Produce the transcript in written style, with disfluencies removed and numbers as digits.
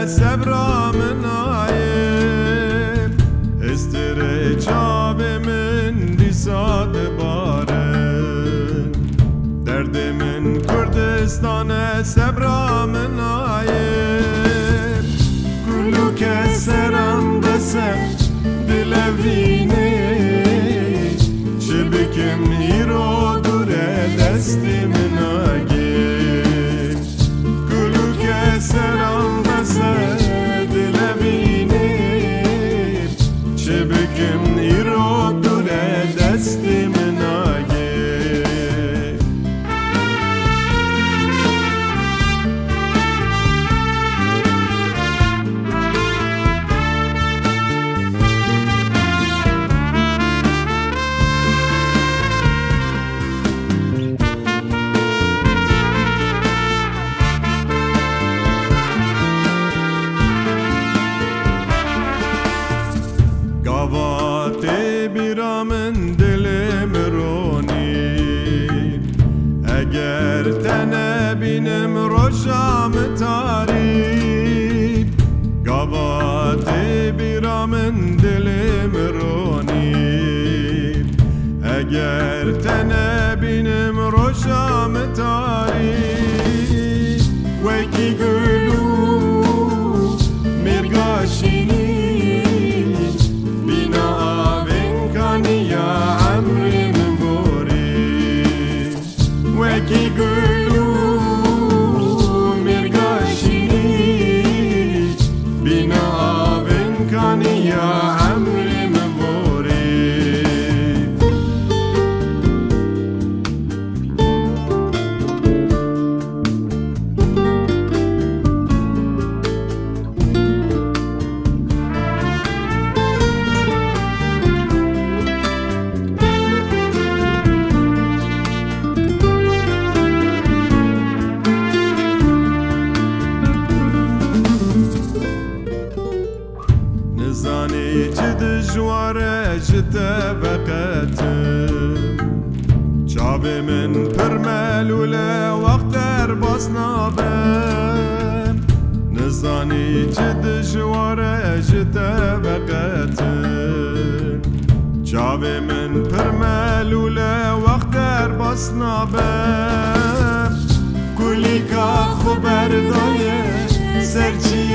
سبرا من آیم استره چاب من دیساد بارن درد من کردستان سبرا من آیم کلو که سرم دسه دلوینه چه بکم ایرو دوره دستی من آگیم کلو که سرم دسه دلوینه چه بکم ایرو دوره دستی من آگیم گاواتی بیرامن دلم رونی اگر تنه بینم روشام تاری گاواتی بیرامن دلم رونی اگر تنه بینم روشام تاری وکی گلو مرگاشینی وکی گلو مرگاشینی بینا آبن کانی یا عمری مبوری نزانی چه دجواره جته بقتم چاب من پرملوله وقت در باس نابم نزانی چه دجواره جته بقتم چاب من پرملوله وقت در باس نابم کلی که خبر دایه سرچی